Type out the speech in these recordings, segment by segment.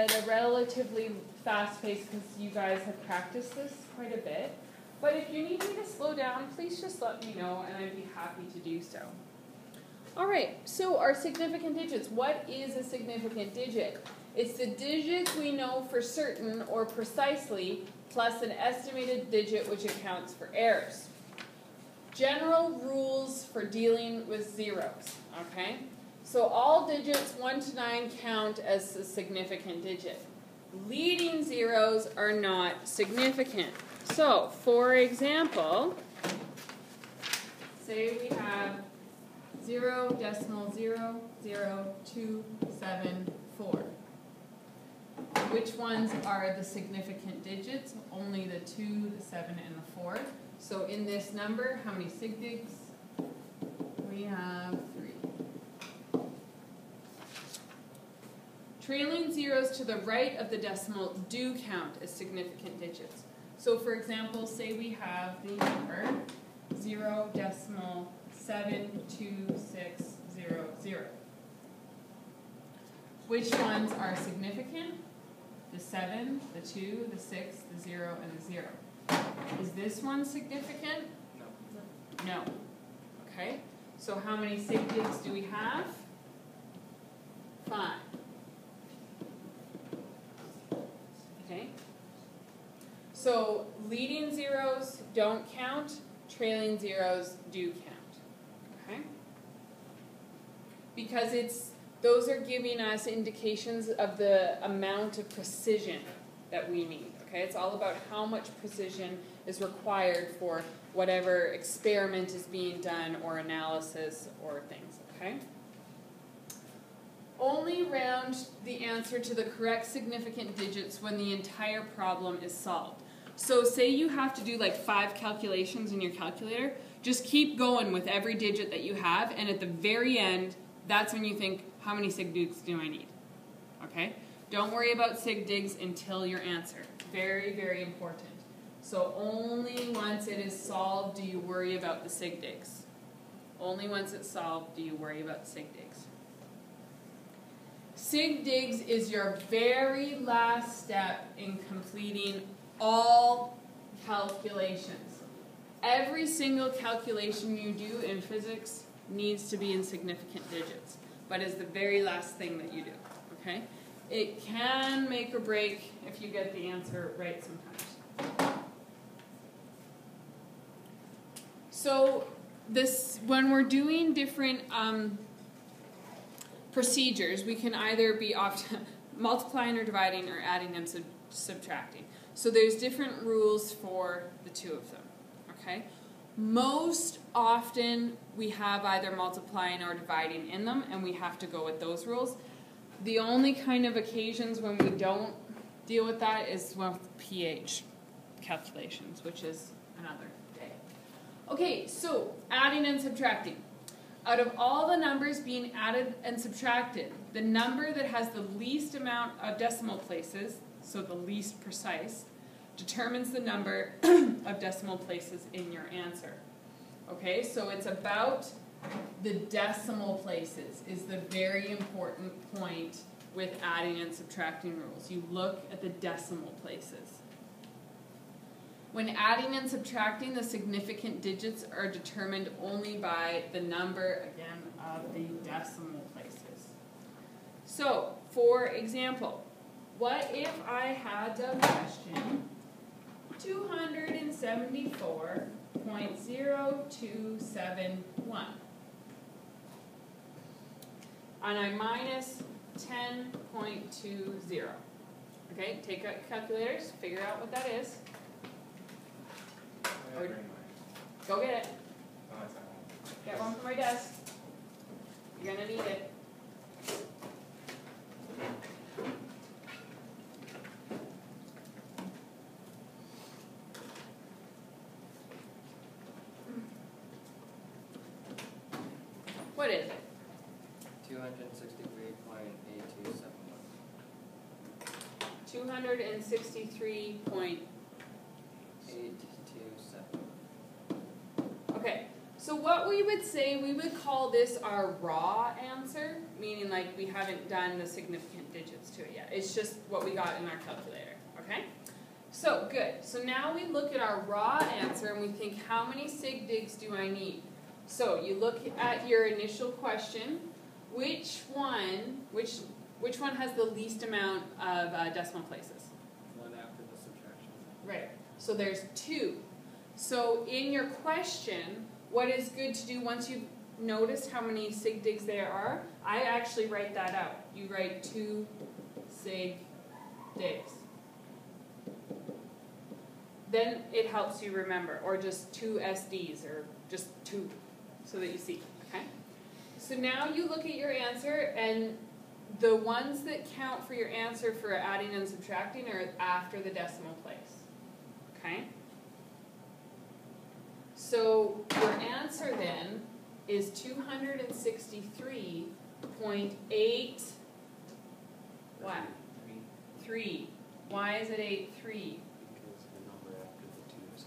at a relatively fast pace because you guys have practiced this quite a bit. But if you need me to slow down, please just let me know and I'd be happy to do so. All right, so our significant digits. What is a significant digit? It's the digits we know for certain or precisely plus an estimated digit which accounts for errors. General rules for dealing with zeros, okay? So all digits 1 to 9 count as a significant digit. Leading zeros are not significant. So, for example, say we have 0.00274. Which ones are the significant digits? Only the 2, the 7, and the 4. So in this number, how many sig digs? We have 3. Trailing zeros to the right of the decimal do count as significant digits. So for example, say we have the number 0.72600. Which ones are significant? The 7, the 2, the 6, the 0, and the 0. Is this one significant? No. No. Okay. So how many sig digs do we have? 5. Okay. So leading zeros don't count, trailing zeros do count. Okay? Because those are giving us indications of the amount of precision that we need. Okay? It's all about how much precision is required for whatever experiment is being done or analysis or things. Okay? Only round the answer to the correct significant digits when the entire problem is solved. So say you have to do like 5 calculations in your calculator, just keep going with every digit that you have, and at the very end, that's when you think, how many sig digs do I need? Okay? Don't worry about sig digs until your answer. Very, very important. So only once it is solved do you worry about the sig digs. Only once it's solved do you worry about sig digs. Sig digs is your very last step in completing all calculations. Every single calculation you do in physics needs to be in significant digits, but is the very last thing that you do, okay? It can make or break if you get the answer right sometimes. So when we're doing different procedures, we can either be multiplying or dividing or adding and subtracting. So there's different rules for the two of them, okay? Most often we have either multiplying or dividing in them, and we have to go with those rules. The only kind of occasions when we don't deal with that is with pH calculations, which is another day. Okay, so adding and subtracting. Out of all the numbers being added and subtracted, the number that has the least amount of decimal places, so the least precise, determines the number of decimal places in your answer. Okay, so it's about the decimal places is the very important point with adding and subtracting rules. You look at the decimal places. When adding and subtracting, the significant digits are determined only by the number, again, of the decimal places. So, for example, what if I had the question 274.0271 and I minus 10.20? Okay, take out your calculators, figure out what that is. Or, go get it. Get one from my desk. You're going to need it. What is it? 263.8271. 263.827. Okay, So what we would say, we would call this our raw answer, meaning like we haven't done the significant digits to it yet. It's just what we got in our calculator, okay? So, good. So now we look at our raw answer and we think, how many sig digs do I need? So you look at your initial question, which one has the least amount of decimal places? One after the subtraction. Right. So there's 2. So in your question, what is good to do once you've noticed how many sig digs there are? I actually write that out. You write 2 sig digs. Then it helps you remember, or just 2 SDs, or just 2, so that you see, okay? So now you look at your answer, and the ones that count for your answer for adding and subtracting are after the decimal place, okay? So your answer then is 263.8 what? 3. Why is it 8, 3? Because the number after the 2 is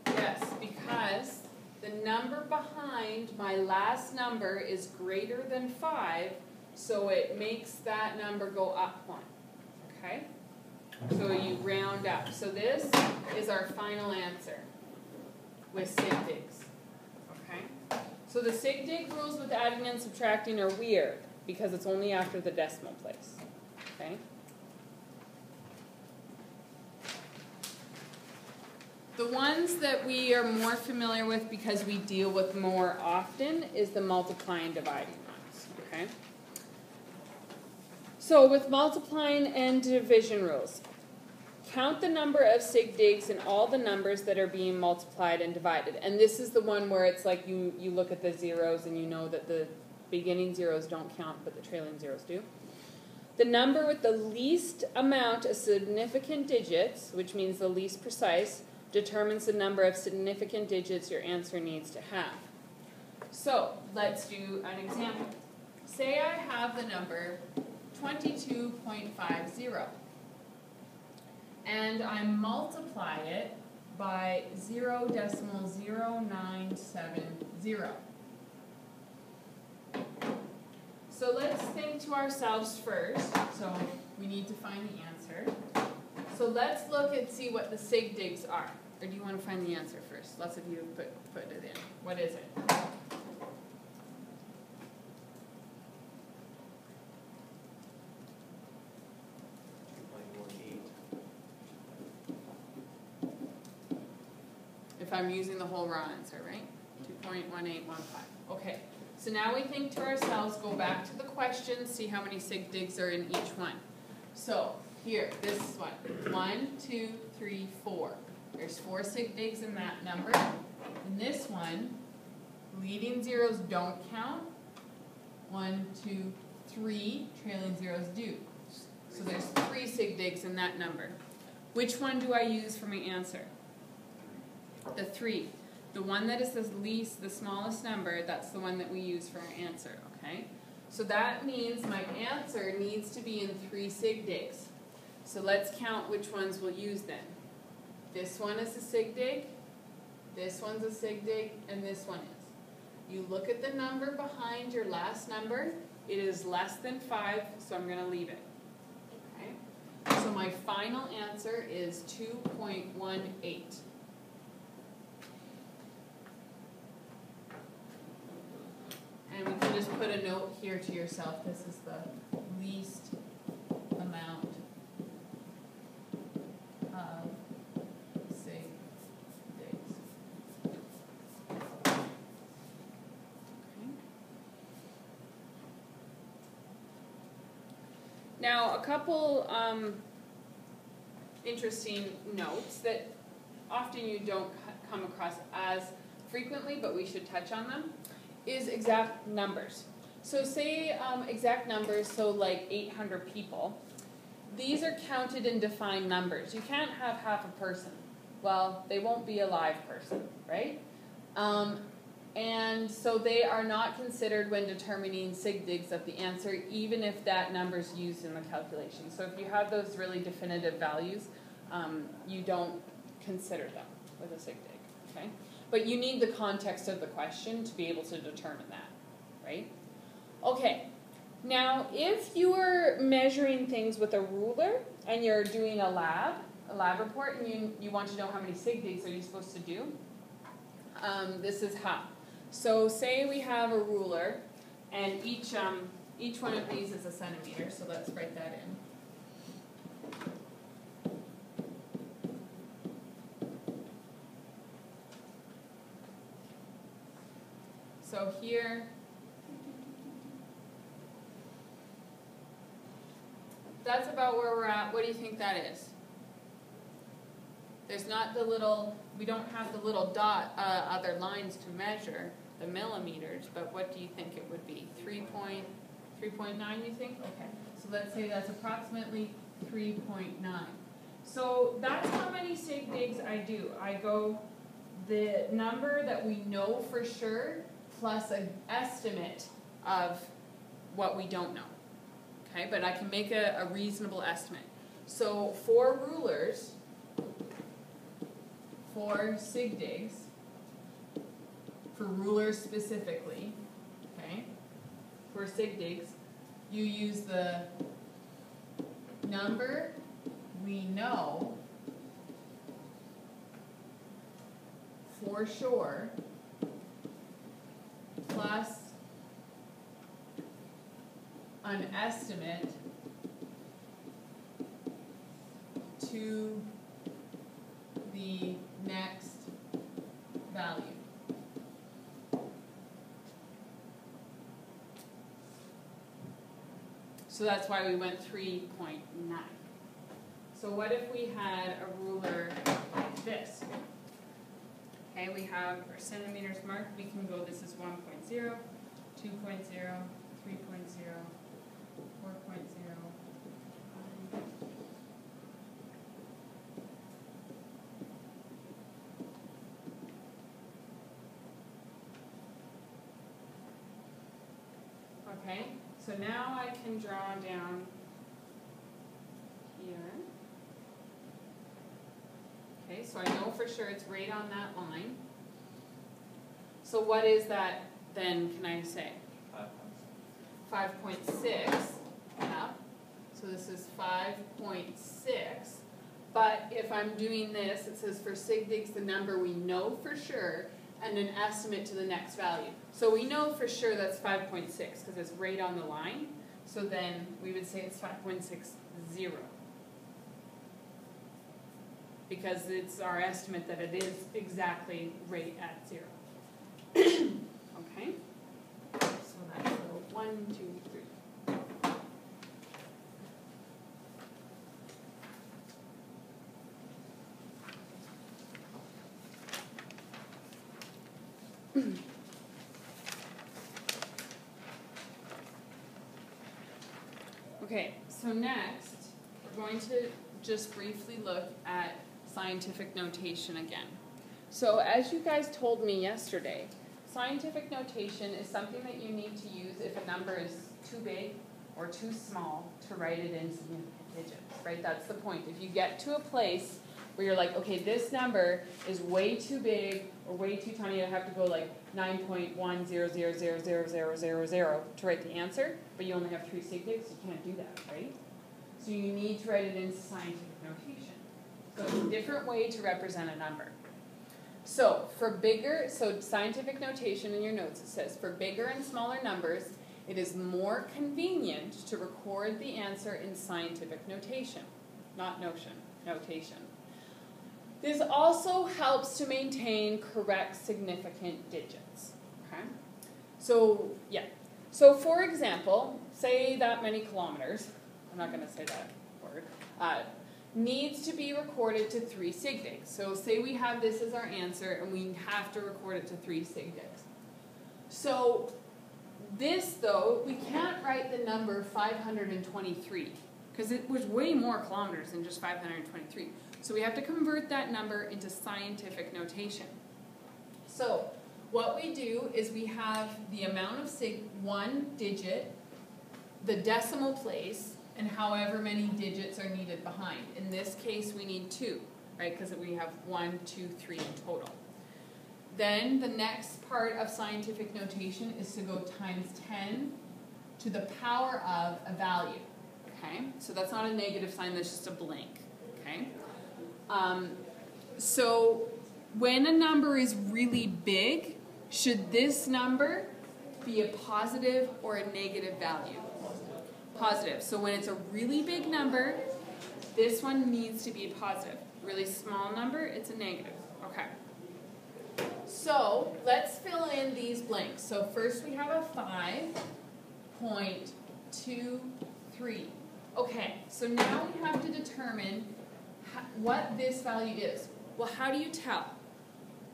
higher. Yes, because the number behind my last number is greater than 5, so it makes that number go up 1. Okay? So you round up. So this is our final answer with sig digs. Okay? So the sig dig rules with adding and subtracting are weird because it's only after the decimal place. Okay? The ones that we are more familiar with because we deal with more often is the multiplying and dividing ones. Okay? So with multiplying and division rules, count the number of sig digs in all the numbers that are being multiplied and divided. And this is the one where it's like you look at the zeros and you know that the beginning zeros don't count, but the trailing zeros do. The number with the least amount of significant digits, which means the least precise, determines the number of significant digits your answer needs to have. So let's do an example. Say I have the number 22.50. And I multiply it by 0.0970. So let's think to ourselves first. So we need to find the answer. So let's look and see what the sig digs are. Or do you want to find the answer first? Lots of you have put it in. What is it? If I'm using the whole raw answer, right? 2.1815. Okay, so now we think to ourselves, go back to the question, see how many sig digs are in each one. So, here, this one. 1, 2, 3, 4. There's 4 sig digs in that number. In this one, leading zeros don't count. 1, 2, 3, trailing zeros do. So there's 3 sig digs in that number. Which one do I use for my answer? The 3. The one that is the least, the smallest number, that's the one that we use for our answer, okay? So that means my answer needs to be in 3 sig digs. So let's count which ones we'll use then. This one is a sig dig, this one's a sig dig, and this one is. You look at the number behind your last number, it is less than 5, so I'm going to leave it. Okay? So my final answer is 2.18. And we can just put a note here to yourself. This is the least amount of sig digs. Okay. Now, a couple interesting notes that often you don't come across as frequently, but we should touch on them, is exact numbers. So say exact numbers, so like 800 people. These are counted in defined numbers. You can't have half a person. Well, they won't be a live person, right? And so they are not considered when determining sig digs of the answer, even if that number is used in the calculation. So if you have those really definitive values, you don't consider them with a sig dig, okay? But you need the context of the question to be able to determine that, right? Okay, now if you are measuring things with a ruler and you're doing a lab report, and you want to know how many sig digs are you supposed to do, this is how. So say we have a ruler, and each one of these is a centimeter, so let's write that in. So here, that's about where we're at. What do you think that is? There's not the little, we don't have the little dot, other lines to measure the millimeters, but what do you think it would be? 3.9 you think? Okay, so let's say that's approximately 3.9. So that's how many sig digs I do. I go the number that we know for sure plus an estimate of what we don't know. Okay, but I can make a reasonable estimate. So for rulers, for sig digs, for rulers specifically, okay, for sig digs, you use the number we know for sure plus an estimate to the next value. So that's why we went 3.9. So what if we had a ruler like this? Okay, we have our centimeters marked. We can go, this is 1.0, 2.0, 3.0, 4.0. Okay, so now I can draw down here. Okay, so I know for sure it's right on that line. So what is that then, can I say? 5.6. Yeah. So this is 5.6. But if I'm doing this, it says for sig digs the number we know for sure and an estimate to the next value. So we know for sure that's 5.6 because it's right on the line. So then we would say it's 5.60 because it's our estimate that it is exactly right at 0. Okay? So that's 1, 2, 3. Okay, so next we're going to just briefly look at scientific notation again. So as you guys told me yesterday, scientific notation is something that you need to use if a number is too big or too small to write it in significant digits, right? That's the point. If you get to a place where you're like, okay, this number is way too big or way too tiny, I have to go like 9.1000000 to write the answer, but you only have 3 sig digs, you can't do that, right? So you need to write it in scientific notation. So it's a different way to represent a number. So for bigger, so scientific notation in your notes, it says for bigger and smaller numbers, it is more convenient to record the answer in scientific notation, not notion, notation. This also helps to maintain correct significant digits, okay? So, yeah. So, for example, say that many kilometers, I'm not going to say that word, needs to be recorded to 3 sig digs. So, say we have this as our answer, and we have to record it to 3 sig digs. So, this, though, we can't write the number 523, because it was way more kilometers than just 523. So we have to convert that number into scientific notation. So what we do is we have the amount of one digit, the decimal place, and however many digits are needed behind. In this case, we need 2, right? Because we have 1, 2, 3 in total. then the next part of scientific notation is to go times 10 to the power of a value. Okay? So that's not a negative sign, that's just a blank. Okay? So when a number is really big, should this number be a positive or a negative value? Positive. So when it's a really big number, this one needs to be a positive. Really small number, it's a negative. Okay. So let's fill in these blanks. So first we have a 5.23. Okay, so now we have to determine what this value is. Well, how do you tell?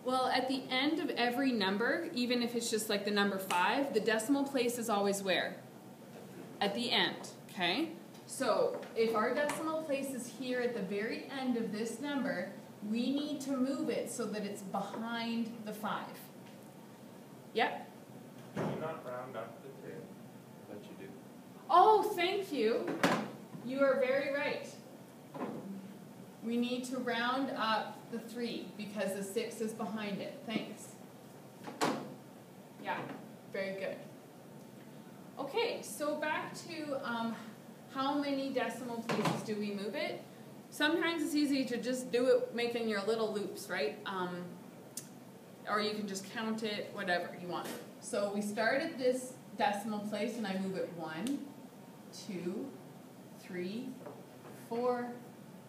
Well, at the end of every number, even if it's just like the number 5, the decimal place is always where? At the end, okay? So if our decimal place is here at the very end of this number, we need to move it so that it's behind the 5. Yep? Can you not round up the 2? But you do. Oh, thank you. You are very right. We need to round up the 3 because the 6 is behind it. Thanks. Yeah, very good. Okay, so back to how many decimal places do we move it? Sometimes it's easy to just do it making your little loops, right? Or you can just count it, whatever you want. So we start at this decimal place and I move it 1, 2, 3, 4,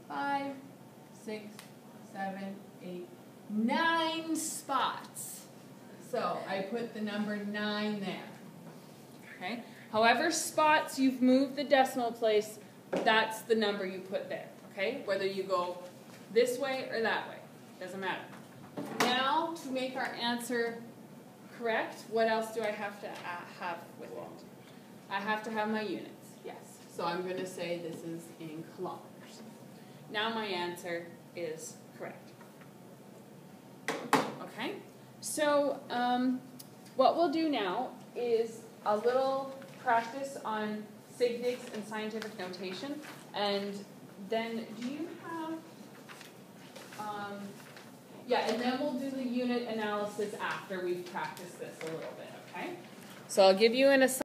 5, 6, 7, 8, 9 spots. So I put the number 9 there. Okay. However spots you've moved the decimal place, that's the number you put there. Okay. Whether you go this way or that way, doesn't matter. Now to make our answer correct, what else do I have to have with it? I have to have my units. Yes. So I'm going to say this is in kilometers. Now my answer is correct. Okay. So what we'll do now is a little practice on Sig Digs and scientific notation, and then do you have? Yeah, and then we'll do the unit analysis after we've practiced this a little bit. Okay. So I'll give you an assignment.